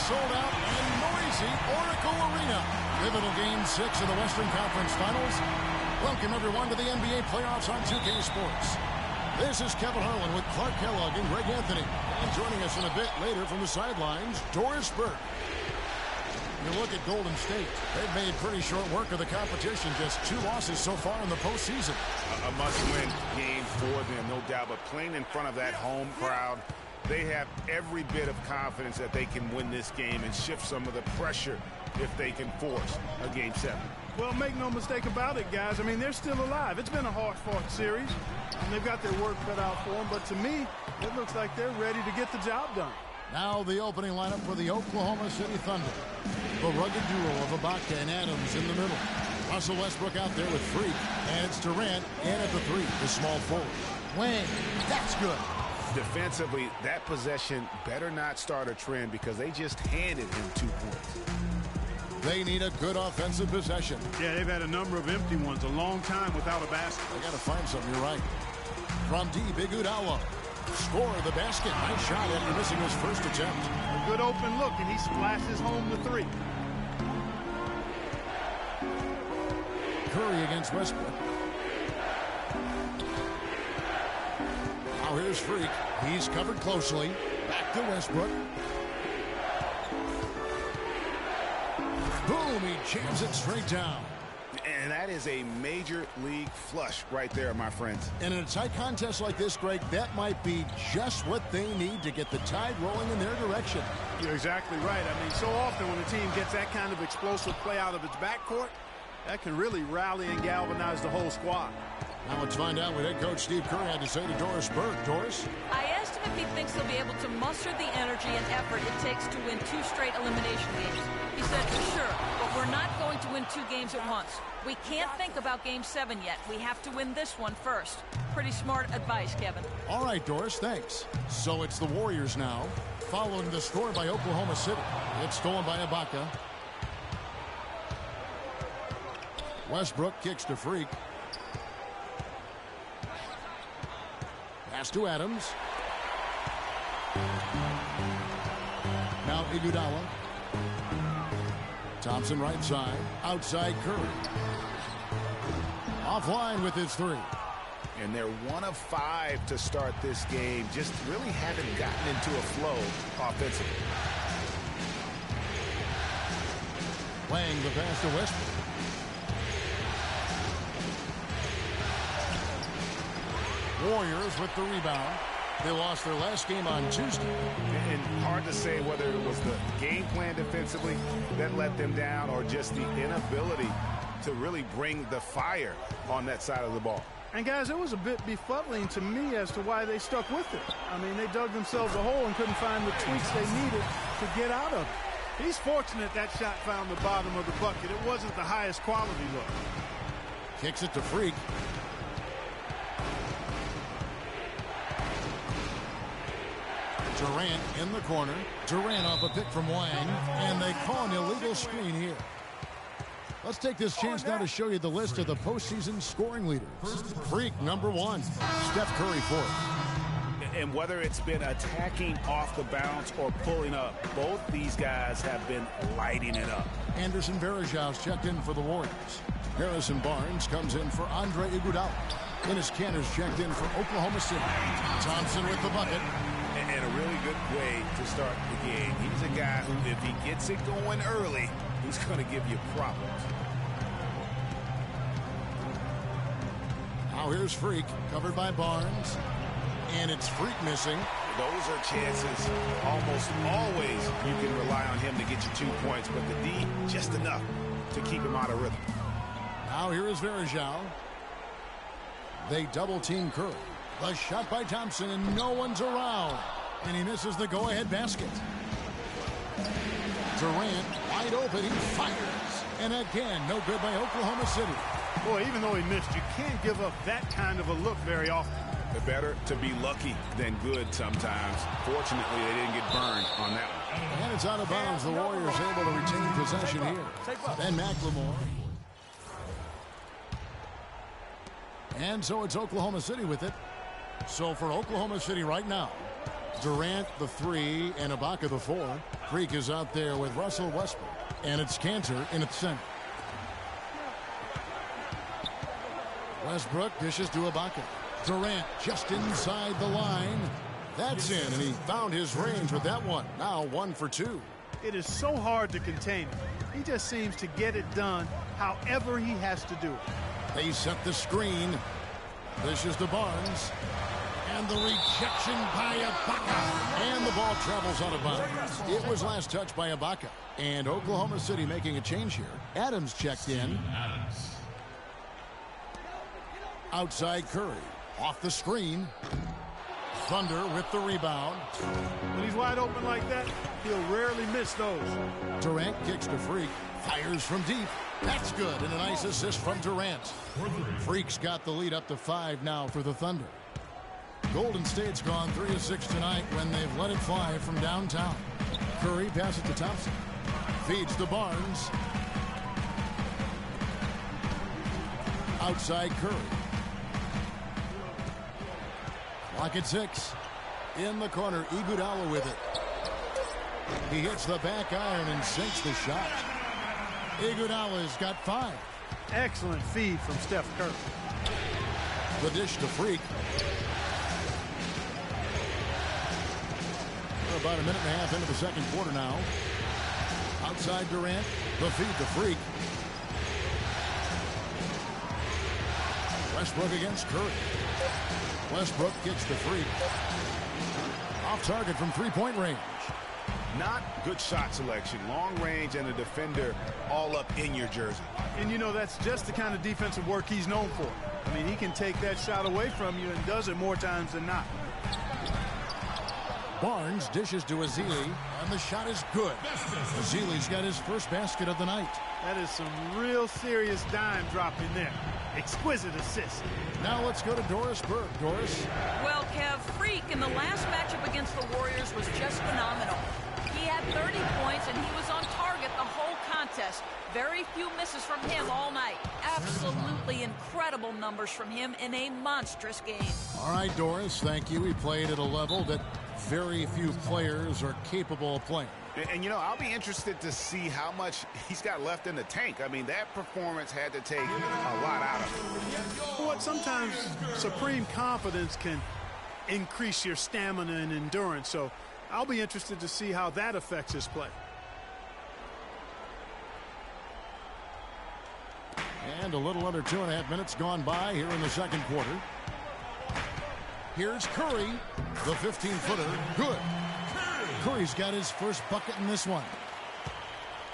sold out and noisy Oracle Arena. Pivotal Game 6 of the Western Conference Finals. Welcome, everyone, to the NBA playoffs on 2K Sports. This is Kevin Harlan with Clark Kellogg and Greg Anthony. And joining us in a bit later from the sidelines, Doris Burke. You look at Golden State. They've made pretty short work of the competition. Just 2 losses so far in the postseason. A must-win game for them, no doubt. But playing in front of that home crowd, they have every bit of confidence that they can win this game and shift some of the pressure if they can force a Game 7. Well, make no mistake about it, guys. I mean, they're still alive. It's been a hard-fought series, and they've got their work cut out for them. But to me, it looks like they're ready to get the job done. Now the opening lineup for the Oklahoma City Thunder. The rugged duo of Ibaka and Adams in the middle. Russell Westbrook out there with Freak. And it's Durant in at the 3, the small forward. Wang, that's good. Defensively, that possession better not start a trend because they just handed him 2 points. They need a good offensive possession. Yeah, they've had a number of empty ones, a long time without a basket. They got to find something, you're right. From deep, Iguodala. Score the basket. Nice shot after missing his first attempt. A good open look, and he splashes home the 3. Curry against Westbrook. Now here's Freak. He's covered closely. Back to Westbrook. Boom! He jams it straight down. And that is a major league flush right there, my friends. And in a tight contest like this, Greg, that might be just what they need to get the tide rolling in their direction. You're exactly right. I mean, so often when a team gets that kind of explosive play out of its backcourt, that can really rally and galvanize the whole squad. Now let's find out what head coach Steve Kerr had to say to Doris Burke. Doris? I asked him if he thinks they'll be able to muster the energy and effort it takes to win 2 straight elimination games. He said, sure, but we're not going to win 2 games at once. We can't think about Game 7 yet. We have to win this one first. Pretty smart advice, Kevin. All right, Doris, thanks. So it's the Warriors now, following the score by Oklahoma City. It's stolen by Ibaka. Westbrook kicks to Freak. Pass to Adams. Now Iguodala. Thompson right side. Outside Curry. Offline with his 3. And they're 1 of 5 to start this game. Just really haven't gotten into a flow offensively. Playing the pass to Westbrook. Warriors with the rebound. They lost their last game on Tuesday. And hard to say whether it was the game plan defensively that let them down or just the inability to really bring the fire on that side of the ball. And guys, it was a bit befuddling to me as to why they stuck with it. I mean, they dug themselves a hole and couldn't find the tweaks they needed to get out of it. He's fortunate that shot found the bottom of the bucket. It wasn't the highest quality look. Kicks it to Freak. Durant in the corner. Durant off a pick from Wang. And they call an illegal screen here. Let's take this chance now to show you the list of the postseason scoring leaders. Freak, number 1. Steph Curry, 4th. And whether it's been attacking off the bounce or pulling up, both these guys have been lighting it up. Anderson Varejau's checked in for the Warriors. Harrison Barnes comes in for Andre Iguodala. Enes Kanter's checked in for Oklahoma City. Thompson with the bucket. And a really good way to start the game. He's a guy who, if he gets it going early, he's going to give you problems. Now here's Freak, covered by Barnes. And it's Freak missing. Those are chances. Almost always you can rely on him to get you 2 points, but the D, just enough to keep him out of rhythm. Now here is Varejao. They double-team Curry. The shot by Thompson, and no one's around. And he misses the go-ahead basket. Durant, wide open, he fires. And again, no good by Oklahoma City. Boy, even though he missed, you can't give up that kind of a look very often. Better to be lucky than good sometimes. Fortunately, they didn't get burned on that one. And it's out of bounds. The Warriors able to retain possession here. Ben McLemore. And so it's Oklahoma City with it. So for Oklahoma City right now, Durant the 3 and Ibaka the 4. Freak is out there with Russell Westbrook. And it's Cantor in its center. Westbrook dishes to Ibaka. Durant just inside the line. That's in, and he found his range with that one. Now 1 for 2. It is so hard to contain him. He just seems to get it done however he has to do it. They set the screen. Dishes to Barnes. And the rejection by Ibaka. And the ball travels out of bounds. It was last touched by Ibaka. And Oklahoma City making a change here. Adams checked in. Outside Curry. Off the screen. Thunder with the rebound. When he's wide open like that, he'll rarely miss those. Durant kicks to Freak. Fires from deep. That's good. And a nice assist from Durant. Freak's got the lead up to 5 now for the Thunder. Golden State's gone 3 of 6 tonight when they've let it fly from downtown. Curry passes to Thompson. Feeds to Barnes. Outside Curry. Clock at 6. In the corner, Iguodala with it. He hits the back iron and sinks the shot. Iguodala's got 5. Excellent feed from Steph Curry. The dish to Freak. We're about a minute and a half into the second quarter now. Outside Durant. The feed to Freak. Westbrook against Curry. Westbrook kicks to Freak. Off target from three-point range. Not good shot selection. Long range and a defender all up in your jersey. And you know, that's just the kind of defensive work he's known for. I mean, he can take that shot away from you and does it more times than not. Barnes dishes to Ezeli, and the shot is good. Ezeli's got his first basket of the night. That is some real serious dime dropping there. Exquisite assist. Now let's go to Doris Burke. Doris? Well, Kev, Freak in the last matchup against the Warriors was just phenomenal. He had 30 points, and he was on target the whole contest. Very few misses from him all night. Absolutely incredible numbers from him in a monstrous game. All right, Doris, thank you. He played at a level that very few players are capable of playing. And, you know, I'll be interested to see how much he's got left in the tank. I mean, that performance had to take a lot out of him. What sometimes supreme confidence can increase your stamina and endurance. So I'll be interested to see how that affects his play. And a little under 2.5 minutes gone by here in the second quarter. Here's Curry, the 15-footer, good. Curry's got his first bucket in this one.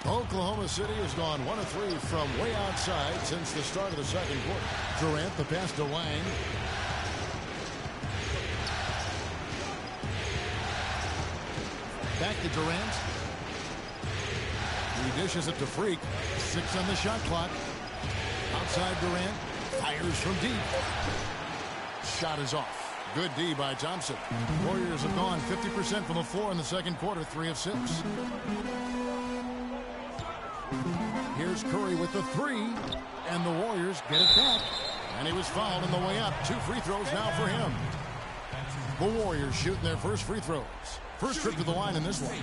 Oklahoma City has gone 1 of 3 from way outside since the start of the second quarter. Durant, the pass to Lang. Back to Durant. He dishes it to Freak. 6 on the shot clock. Outside Durant. Fires from deep. Shot is off. Good D by Thompson. Warriors have gone 50% from the floor in the second quarter, 3 of 6. Here's Curry with the 3, and the Warriors get it back. And he was fouled on the way up. 2 free throws now for him. The Warriors shooting their first free throws. First trip to the line in this one.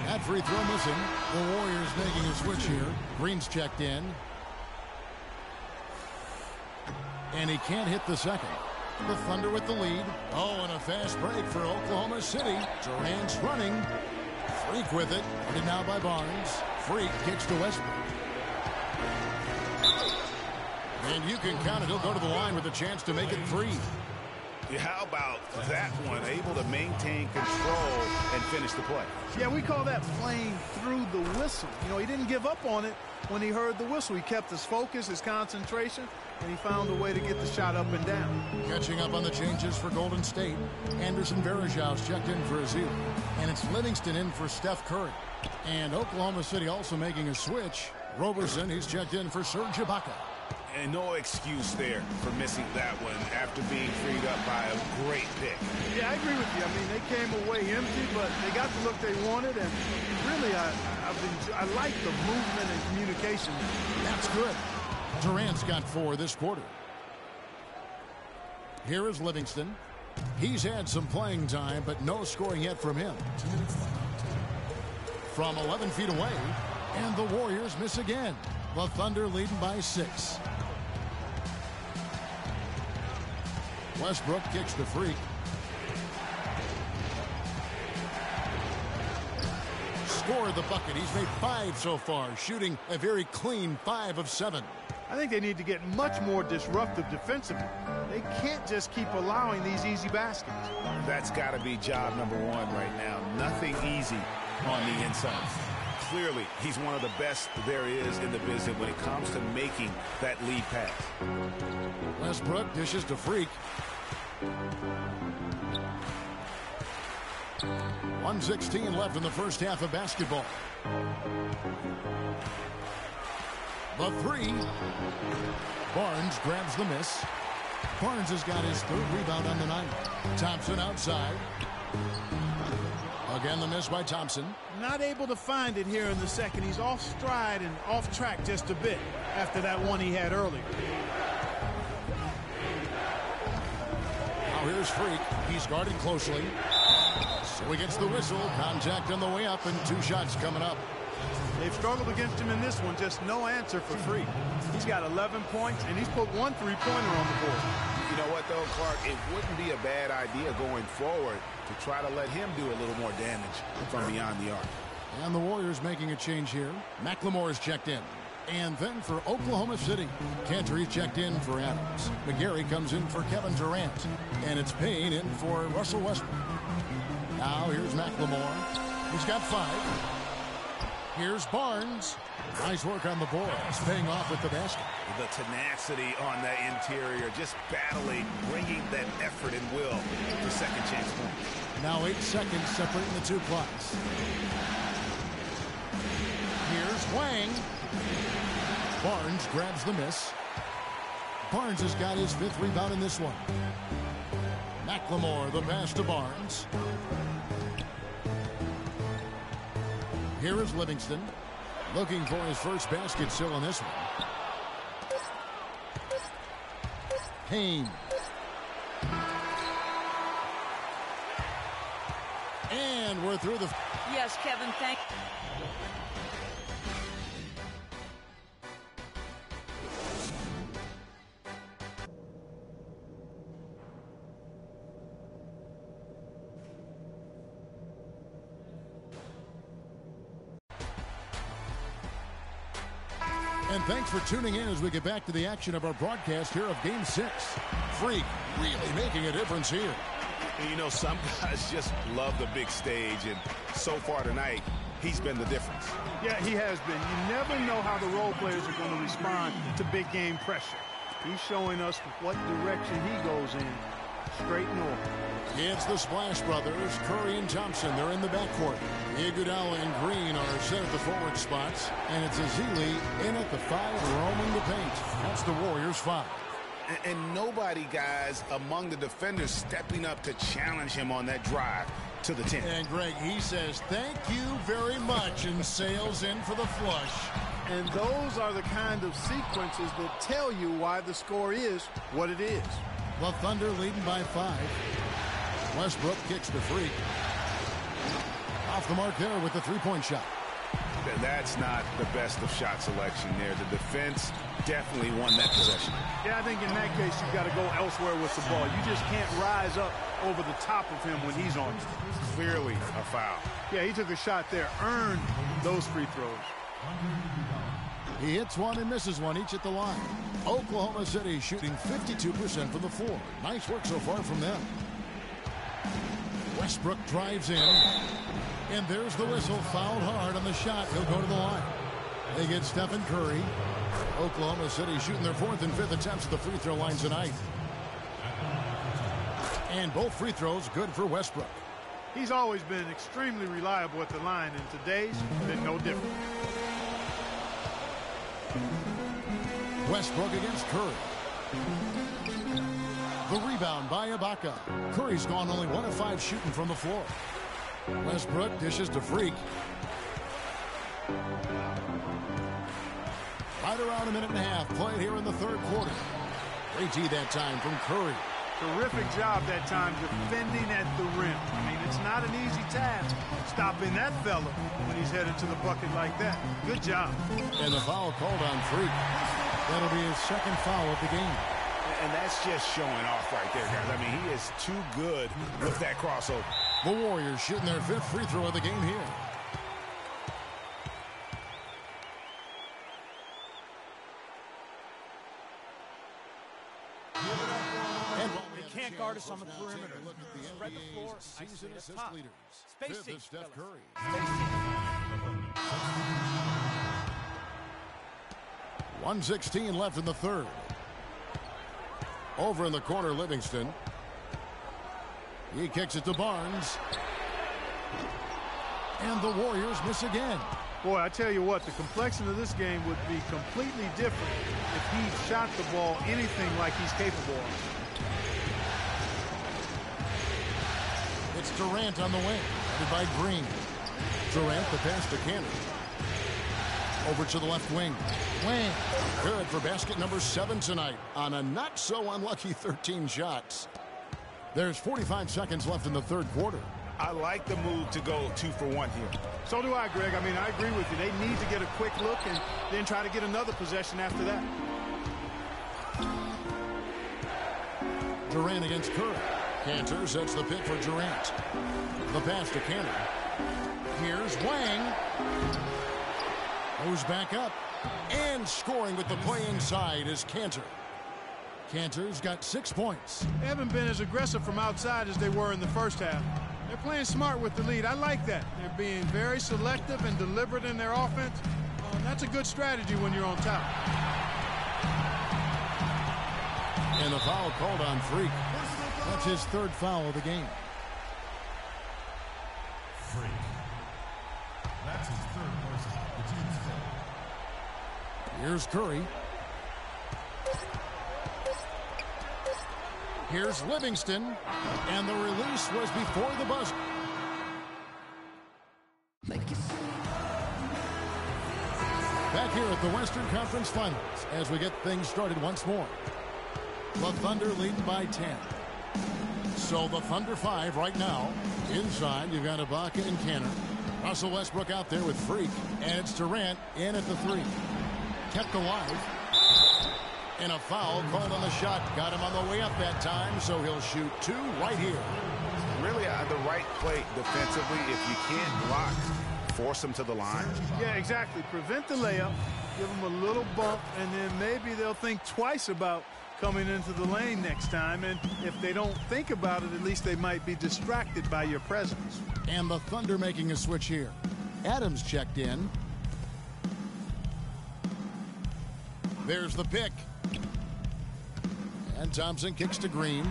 That free throw missing. The Warriors making a switch here. Green's checked in. And he can't hit the second. The Thunder with the lead. Oh, and a fast break for Oklahoma City. Durant's running. Freak with it. Guarded now by Barnes. Freak kicks to Westbrook. And you can count it. He'll go to the line with a chance to make it 3. Yeah, how about that one? Able to maintain control and finish the play. Yeah, we call that playing through the whistle. You know, he didn't give up on it when he heard the whistle. He kept his focus, his concentration, and he found a way to get the shot up and down. Catching up on the changes for Golden State. Anderson Varejau's checked in for Ezeli. And it's Livingston in for Steph Curry. And Oklahoma City also making a switch. Roberson, he's checked in for Serge Ibaka. And no excuse there for missing that one after being freed up by a great pick. Yeah, I agree with you. I mean, they came away empty, but they got the look they wanted. And really, I like the movement and communication. That's good. Durant's got 4 this quarter. Here is Livingston. He's had some playing time, but no scoring yet from him. From 11 feet away, and the Warriors miss again. The Thunder leading by 6. Westbrook kicks the free. Scored the bucket. He's made 5 so far, shooting a very clean 5 of 7. I think they need to get much more disruptive defensively. They can't just keep allowing these easy baskets. That's got to be job number 1 right now. Nothing easy on the inside. Clearly, he's one of the best there is in the business when it comes to making that lead pass. Westbrook dishes to Freak. 1:16 left in the first half of basketball. The 3. Barnes grabs the miss. Barnes has got his 3rd rebound on the night. Thompson outside. Again, the miss by Thompson. Not able to find it here in the second. He's off stride and off track just a bit after that one he had earlier. Now here's Freak. He's guarded closely. So he gets the whistle. Contact on the way up and 2 shots coming up. They've struggled against him in this one. Just no answer for Freak. He's got 11 points, and he's put 1 3-pointer on the board. You know what, though, Clark? It wouldn't be a bad idea going forward to try to let him do a little more damage from beyond the arc. And the Warriors making a change here. McLemore is checked in. And then for Oklahoma City, Cantor checked in for Adams. McGarry comes in for Kevin Durant. And it's Payne in for Russell Westbrook. Now here's McLemore. He's got 5. Here's Barnes. Nice work on the boards, paying off with the basket. The tenacity on that interior, just battling, bringing that effort and will for second chance points. Now 8 seconds separating the 2 clocks. Here's Wang. Barnes grabs the miss. Barnes has got his 5th rebound in this one. McLemore, the pass to Barnes. Here is Livingston, looking for his first basket still in this one. Payne. And we're through the... Yes, Kevin, thank you. And thanks for tuning in as we get back to the action of our broadcast here of Game 6. Freak really making a difference here. And you know, some guys just love the big stage, and so far tonight, he's been the difference. Yeah, he has been. You never know how the role players are going to respond to big game pressure. He's showing us what direction he goes in. Straight north. It's the Splash Brothers, Curry and Thompson. They're in the backcourt. Iguodala and Green are set at the forward spots. And it's Azili in at the 5, roaming the paint. That's the Warriors' 5. And nobody, guys, among the defenders stepping up to challenge him on that drive to the 10. And Greg, he says, thank you very much, and sails in for the flush. And those are the kind of sequences that tell you why the score is what it is. The Thunder leading by 5. Westbrook kicks the free. Off the mark there with the 3-point shot. And that's not the best of shot selection there. The defense definitely won that possession. Yeah, I think in that case, you've got to go elsewhere with the ball. You just can't rise up over the top of him when he's on you. Clearly a foul. Yeah, he took a shot there, earned those free throws. He hits one and misses one, each at the line. Oklahoma City shooting 52% from the floor. Nice work so far from them. Westbrook drives in. And there's the whistle. Fouled hard on the shot. He'll go to the line. They get Stephen Curry. Oklahoma City shooting their 4th and 5th attempts at the free throw line tonight. And both free throws good for Westbrook. He's always been extremely reliable at the line, and today's been no different. Westbrook against Curry. The rebound by Ibaka. Curry's gone only 1 of 5 shooting from the floor. Westbrook dishes to Freak. Right around a minute and a half played here in the 3rd quarter. Great tee that time from Curry. Terrific job that time defending at the rim. I mean, it's not an easy task stopping that fella when he's headed to the bucket like that. Good job. And the foul called on Freak. That'll be his second foul of the game. And that's just showing off right there, guys. I mean, he is too good with that crossover. The Warriors shooting their 5th free throw of the game here. They can't guard us on the perimeter. Spread the floor. Season assist leaders. Spacing. 5th is Steph Curry. Spacing. 1:16 left in the third. Over in the corner, Livingston. He kicks it to Barnes. And the Warriors miss again. Boy, I tell you what, the complexion of this game would be completely different if he shot the ball anything like he's capable of. It's Durant on the wing, headed by Green. Durant, the pass to Cannon. Over to the left wing. Wang. Good for basket number 7 tonight on a not-so-unlucky 13 shots. There's 45 seconds left in the third quarter. I like the move to go 2 for 1 here. So do I, Greg. I mean, I agree with you. They need to get a quick look and then try to get another possession after that. Durant against Curry. Cantor sets the pick for Durant. The pass to Cannon. Here's Wang. Goes back up. And scoring with the play inside is Cantor. Cantor's got 6 points. They haven't been as aggressive from outside as they were in the first half. They're playing smart with the lead. I like that. They're being very selective and deliberate in their offense. That's a good strategy when you're on top. And the foul called on Freak. That's his 3rd foul of the game. Freak. That's his 3rd personal. The team's foul. Here's Curry. Here's Livingston. And the release was before the buzzer. Back here at the Western Conference Finals as we get things started once more. The Thunder leading by 10. So the Thunder 5 right now. Inside, you've got Ibaka and Cannon. Russell Westbrook out there with Freak. And it's Durant in at the 3. Kept alive. And a foul called on the shot. Got him on the way up that time, so he'll shoot 2 right here. Really the right play defensively. If you can't block, force him to the line. Yeah, exactly. Prevent the layup. Give them a little bump, and then maybe they'll think twice about coming into the lane next time. And if they don't think about it, at least they might be distracted by your presence. And the Thunder making a switch here. Adams checked in. There's the pick. And Thompson kicks to Green.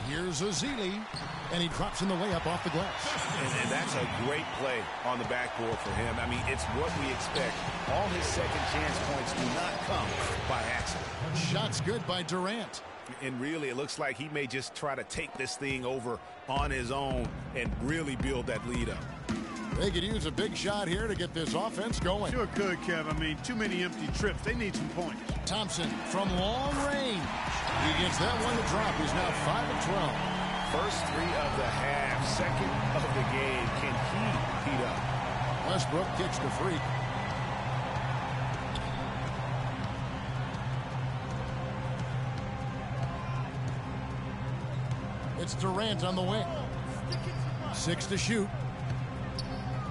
Here's Azili. And he drops in the layup off the glass. And that's a great play on the backboard for him. I mean, it's what we expect. All his second chance points do not come by accident. Shot's good by Durant. And really, it looks like he may just try to take this thing over on his own and really build that lead up. They could use a big shot here to get this offense going. Sure could, Kev. I mean, too many empty trips. They need some points. Thompson from long range. He gets that one to drop. He's now 5 of 12. First 3 of the half, second of the game. Can he heat up? Westbrook kicks to Freak. It's Durant on the wing. 6 to shoot.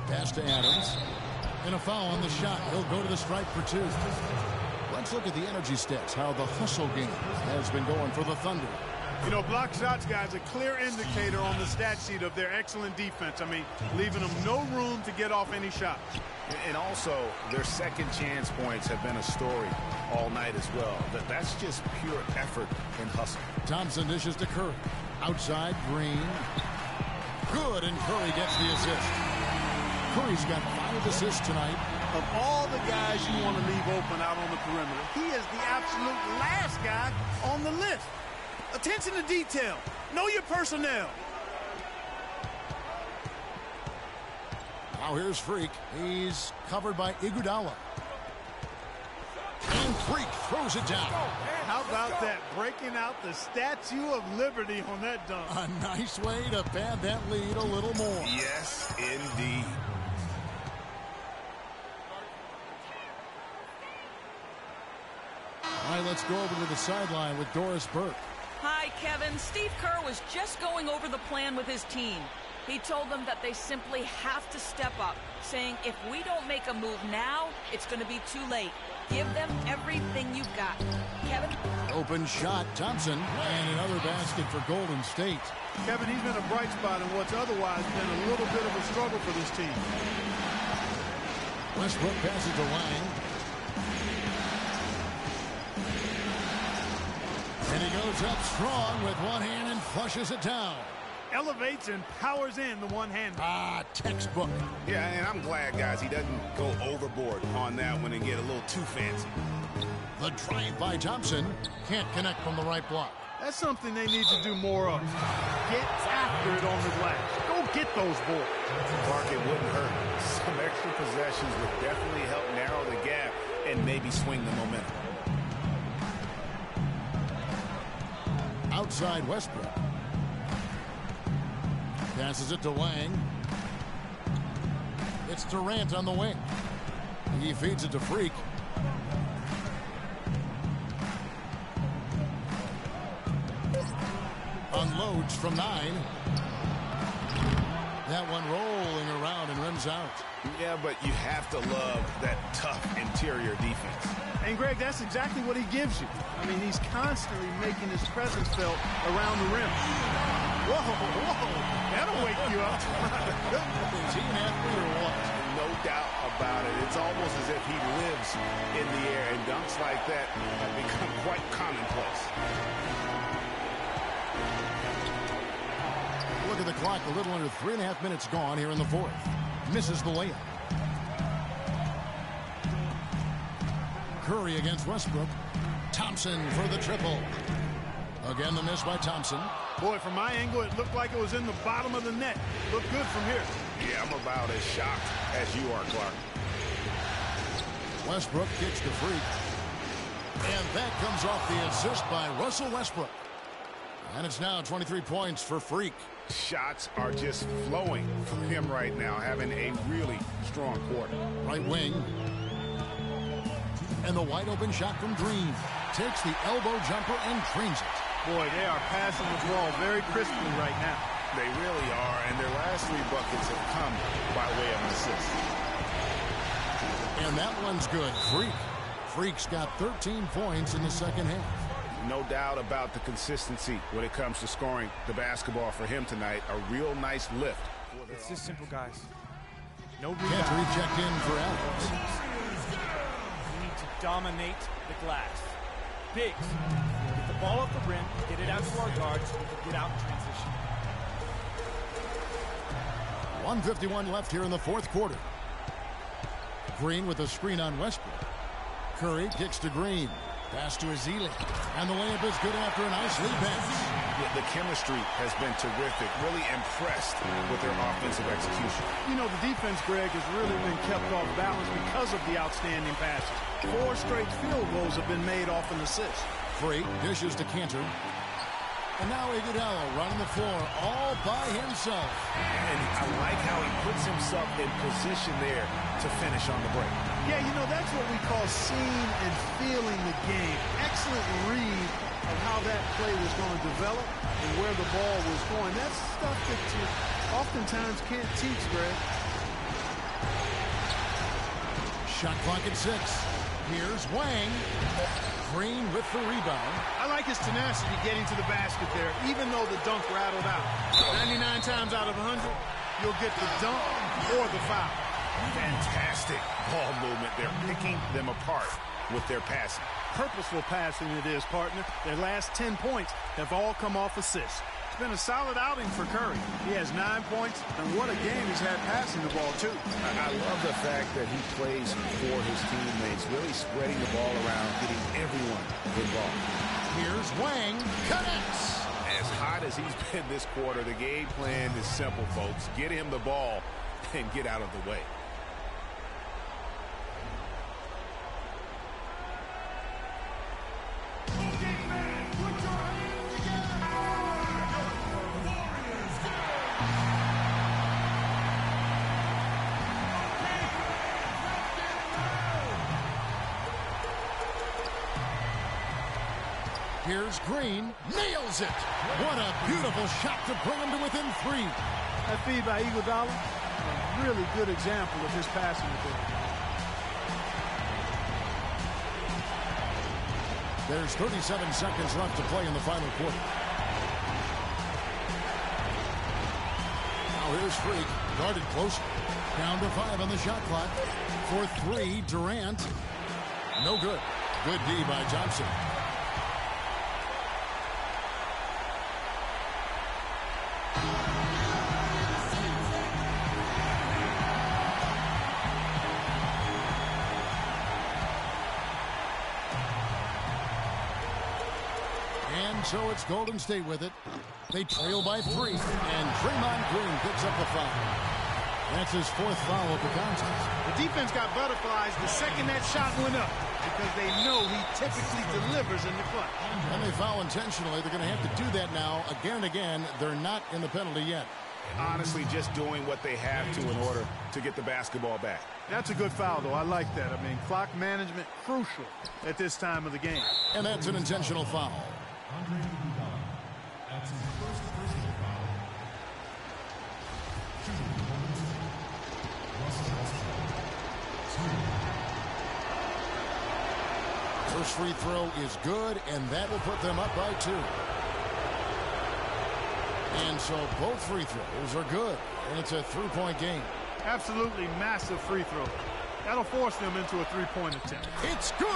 Pass to Adams. And a foul on the shot. He'll go to the stripe for 2. Let's look at the energy stats, how the hustle game has been going for the Thunder. You know, block shots, guys, a clear indicator on the stat sheet of their excellent defense. I mean, leaving them no room to get off any shots. And also, their second chance points have been a story all night as well. That's just pure effort and hustle. Thompson dishes to Curry. Outside, Green. Good, and Curry gets the assist. Curry's got 5 assists tonight. Of all the guys you want to leave open out on the perimeter, he is the absolute last guy on the list. Attention to detail. Know your personnel. Now here's Freak. He's covered by Iguodala. And Freak throws it down. How about that? Breaking out the Statue of Liberty on that dunk. A nice way to pad that lead a little more. Yes, indeed. All right, let's go over to the sideline with Doris Burke. Hi, Kevin. Steve Kerr was just going over the plan with his team. He told them that they simply have to step up, saying if we don't make a move now, it's going to be too late. Give them everything you've got. Kevin? Open shot, Thompson, and another basket for Golden State. Kevin, he's been a bright spot in what's otherwise been a little bit of a struggle for this team. Westbrook passes to Lang. And he goes up strong with one hand and flushes it down. Elevates and powers in the one-hander. Ah, textbook. Yeah, and I'm glad, guys, he doesn't go overboard on that one and get a little too fancy. The drive by Thompson. Can't connect from the right block. That's something they need to do more of. Get after it on the glass. Go get those boards. Clark, it wouldn't hurt. Some extra possessions would definitely help narrow the gap and maybe swing the momentum. Outside Westbrook. Passes it to Lang. It's Durant on the wing. He feeds it to Freak. Unloads from 9. That one rolling around and rims out. Yeah, but you have to love that tough interior defense. And, Greg, that's exactly what he gives you. I mean, he's constantly making his presence felt around the rim. Whoa, whoa, that'll wake you up. Is he an athlete or what? No doubt about it. It's almost as if he lives in the air, and dunks like that have become quite commonplace. Look at the clock, a little under 3.5 minutes gone here in the fourth. Misses the layup. Curry against Westbrook. Thompson for the triple. Again, the miss by Thompson. Boy, from my angle, it looked like it was in the bottom of the net. Looked good from here. Yeah, I'm about as shocked as you are, Clark. Westbrook kicks to Freak. And that comes off the assist by Russell Westbrook. And it's now 23 points for Freak. Shots are just flowing from him right now, having a really strong quarter. Right wing. And the wide open shot from Green. Takes the elbow jumper and drains it. Boy, they are passing the ball very crisply right now. They really are, and their last 3 buckets have come by way of an assist. And that one's good. Freak's got 13 points in the second half. No doubt about the consistency when it comes to scoring the basketball for him tonight. A real nice lift. It's this simple, guys. No Can't rebound. reject in for Adams. We need to dominate the glass. Biggs, get the ball off the rim, get it out to our guards, so we can get out in transition. 1:51 left here in the fourth quarter. Green with a screen on Westbrook. Curry kicks to Green. Pass to Ezeli. And the layup is good after a nice lead pass. Yeah, the chemistry has been terrific. Really impressed with their offensive execution. You know, the defense, Greg, has really been kept off balance because of the outstanding passes. 4 straight field goals have been made off an assist. Freak dishes to Cantor. And now Iguodala running the floor all by himself. And I like how he puts himself in position there to finish on the break. Yeah, you know, that's what we call seeing and feeling the game. Excellent read of how that play was going to develop and where the ball was going. That's stuff that you oftentimes can't teach, Greg. Shot clock at 6. Here's Wang. Green with the rebound. I like his tenacity getting to the basket there, even though the dunk rattled out. 99 times out of 100, you'll get the dunk or the foul. Fantastic ball movement. They're picking them apart with their passing. Purposeful passing it is, partner. Their last 10 points have all come off assists. It's been a solid outing for Curry. He has 9 points, and what a game he's had passing the ball, too. I love the fact that he plays for his teammates, really spreading the ball around, getting everyone involved. Here's Wang. Connects. As hot as he's been this quarter, the game plan is simple, folks. Get him the ball and get out of the way. Here's Green. Nails it. What a beautiful shot to bring him to within 3. That feed by Iguodala, a really good example of his passing ability. There's 37 seconds left to play in the final quarter. Now here's Freak, guarded close. Down to 5 on the shot clock. For 3, Durant. No good. Good D by Johnson. So it's Golden State with it. They trail by 3, and Draymond Green picks up the foul. That's his 4th foul of the contest. The defense got butterflies the second that shot went up because they know he typically delivers in the clutch. And they foul intentionally. They're going to have to do that now again and again. They're not in the penalty yet. Honestly, just doing what they have to in order to get the basketball back. That's a good foul, though. I like that. I mean, clock management crucial at this time of the game. And that's an intentional foul. That's his first personal foul. First free throw is good, and that will put them up by 2. And so both free throws are good, and it's a 3-point game. Absolutely massive free throw. That'll force them into a 3-point attempt. It's good!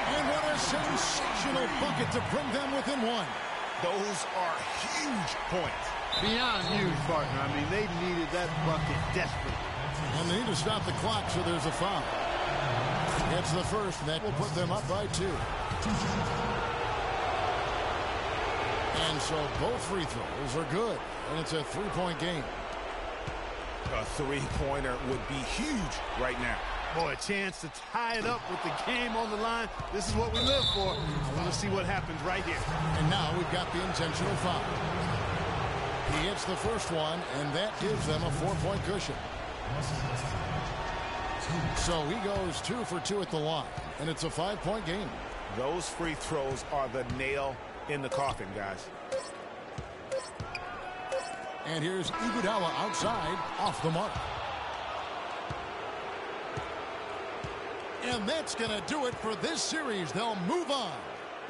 And what a sensational bucket to bring them within 1. Those are huge points. Beyond huge, partner. I mean, they needed that bucket desperately. And they need to stop the clock, so there's a foul. It's the first, and that will put them up by 2. And so both free throws are good, and it's a 3-point game. A 3-pointer would be huge right now. Boy, a chance to tie it up with the game on the line. This is what we live for. I want to see what happens right here. And now we've got the intentional foul. He hits the first one, and that gives them a 4-point cushion. So he goes 2 for 2 at the line, and it's a 5-point game. Those free throws are the nail in the coffin, guys. And here's Iguodala outside, off the mark. And that's going to do it for this series. They'll move on.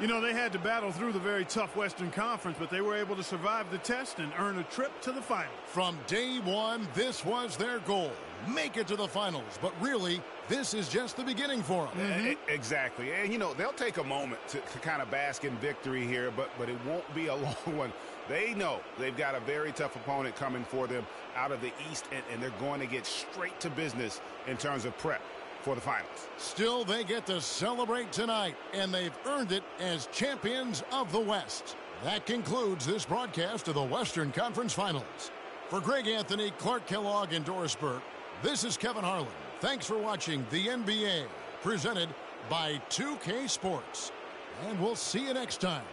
You know, they had to battle through the very tough Western Conference, but they were able to survive the test and earn a trip to the finals. From day one, this was their goal. Make it to the finals. But really, this is just the beginning for them. Exactly. And, you know, they'll take a moment to kind of bask in victory here, but it won't be a long one. They know they've got a very tough opponent coming for them out of the East, and they're going to get straight to business in terms of prep for the finals. Still, they get to celebrate tonight, and they've earned it as champions of the West. That concludes this broadcast of the Western Conference Finals. For Greg Anthony, Clark Kellogg, and Doris Burke, this is Kevin Harlan. Thanks for watching the NBA, presented by 2K Sports. And we'll see you next time.